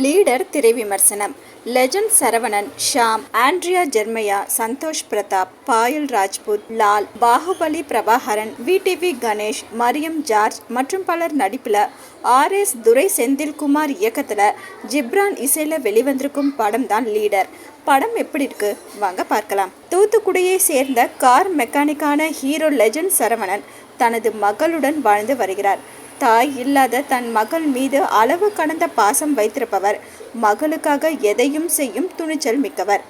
Leader திரை விமர்சனம். Legend Saravanan, Shaam, Andrea Jeremiah, Santhosh Prathap, Payal Rajput, Lal, Baahubali Prabhakaran, VTV Ganesh, Mariam George மற்றும் பலர் நடிப்புல ஆர்.எஸ். துரை செந்தில்குமார் இயக்கத்துல ஜிப்ரான் இசையில வெளிவந்திருக்கும் படம் தான் லீடர். படம் எப்படி இருக்கு வாங்க பார்க்கலாம். தூத்துக்குடியை சேர்ந்த கார் மெக்கானிக்கான ஹீரோ லெஜண்ட் சரவணன் தனது மகளுடன் வாழ்ந்து வருகிறார். தாய் இல்லாத தன் மகள் மீது அளவு கடந்த பாசம் வைத்திருப்பவர். மகளுக்காக எதையும் செய்யும் துணிச்சல் மிக்கவர்.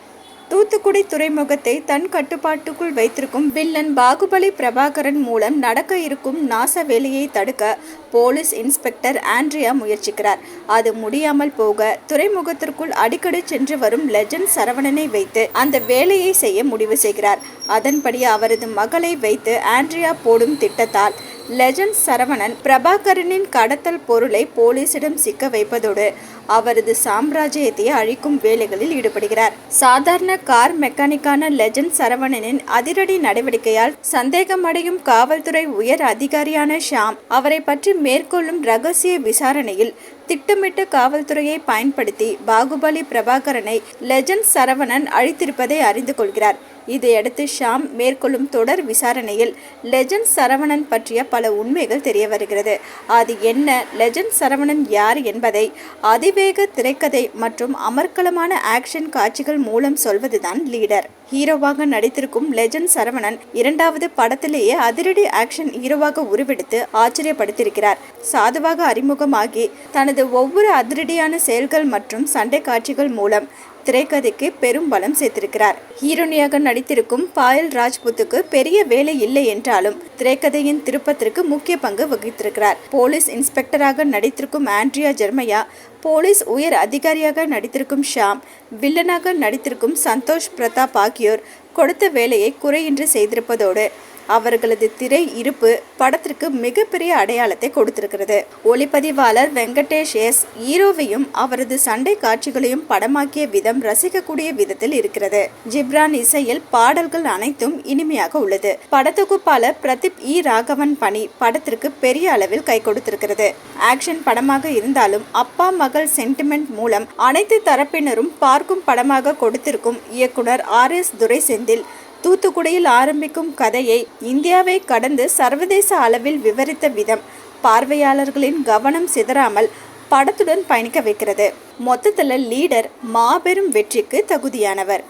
தூத்துக்குடி துறைமுகத்தை தன் கட்டுப்பாட்டுக்குள் வைத்திருக்கும் வில்லன் பாகுபலி பிரபாகரன் மூலம் நடக்க இருக்கும் நாச வேலையை தடுக்க போலீஸ் இன்ஸ்பெக்டர் ஆண்ட்ரியா முயற்சிக்கிறார். அது முடியாமல் போக துறைமுகத்திற்குள் அடிக்கடி சென்று வரும் லெஜண்ட் சரவணனை வைத்து அந்த வேலையை செய்ய முடிவு செய்கிறார். அதன்படி அவரது மகளை வைத்து ஆண்ட்ரியா போடும் திட்டத்தால் லெஜண்ட் சரவணன் பிரபாகரனின் கடத்தல் பொருளை போலீசிடம் சிக்க வைப்பதோடு அவரது சாம்ராஜ்யத்தை அழிக்கும் வேலைகளில் ஈடுபடுகிறார். சாதாரண கார் மெக்கானிக்கான லெஜண்ட் சரவணனின் அதிரடி நடவடிக்கையால் சந்தேகமடையும் காவல்துறை உயர் அதிகாரியான ஷாம் அவரை பற்றி மேற்கொள்ளும் ரகசிய விசாரணையில் திட்டமிட்ட காவல்துறையை பயன்படுத்தி பாகுபலி பிரபாகரனை லெஜண்ட் சரவணன் அழித்திருப்பதை அறிந்து கொள்கிறார். இதையடுத்து ஷாம் மேற்கொள்ளும் தொடர் விசாரணையில் லெஜண்ட் சரவணன் பற்றிய பல உண்மைகள் தெரிய வருகிறது. அது என்ன, லெஜண்ட் சரவணன் யார் என்பதை அதிவேக திரைக்கதை மற்றும் அமர்க்கலமான ஆக்ஷன் காட்சிகள் மூலம் சொல்வதுதான் லீடர். ஹீரோவாக நடித்திருக்கும் லெஜண்ட் சரவணன் இரண்டாவது படத்திலேயே அதிரடி ஆக்ஷன் ஹீரோவாக உருவெடுத்து ஆச்சரியப்படுத்தியிருக்கிறார். சாதுவாக அறிமுகமாகி தனது ஒவ்வொரு அதிரடியான செயல்கள் மற்றும் சண்டை காட்சிகள் மூலம் திரைக்கதைக்கு பெரும் பலம் சேர்த்திருக்கிறார். ஹீரோனியாக நடித்திருக்கும் பாயல் ராஜ்புத்துக்கு பெரிய வேலை இல்லை என்றாலும் திரைக்கதையின் திருப்பத்திற்கு முக்கிய பங்கு வகித்திருக்கிறார். போலீஸ் இன்ஸ்பெக்டராக நடித்திருக்கும் ஆண்ட்ரியா ஜெர்மையா, போலீஸ் உயர் அதிகாரியாக நடித்திருக்கும் ஷாம், வில்லனாக நடித்திருக்கும் சந்தோஷ் பிரதாப் ஆகியோர் கொடுத்த வேலையை குறையின்றி செய்திருப்பதோடு அவர்களது திரை இருப்பு படத்திற்கு மிகப்பெரிய அடையாளத்தை கொடுத்திருக்கிறது. ஒளிப்பதிவாளர் வெங்கடேஷ் எஸ். ஹீரோவையும் அவரது சண்டை காட்சிகளையும் படமாக்கிய விதம் ரசிக்கக்கூடிய விதத்தில் இருக்கிறது. ஜிப்ரான் இசையில் பாடல்கள் அனைத்தும் இனிமையாக உள்ளது. படத்தொகுப்பாளர் பிரதீப் இ. ராகவன் பணி படத்திற்கு பெரிய அளவில் கை கொடுத்திருக்கிறது. ஆக்ஷன் படமாக இருந்தாலும் அப்பா மகள் சென்டிமெண்ட் மூலம் அனைத்து தரப்பினரும் பார்க்கும் படமாக கொடுத்திருக்கும் இயக்குனர் ஆர்.எஸ். துரை செந்தில் தூத்துக்குடியில் ஆரம்பிக்கும் கதையை இந்தியாவை கடந்து சர்வதேச அளவில் விவரித்த விதம் பார்வையாளர்களின் கவனம் சிதறாமல் படத்துடன் பயணிக்க வைக்கிறது. மொத்தத்தில் லீடர் மாபெரும் வெற்றிக்கு தகுதியானவர்.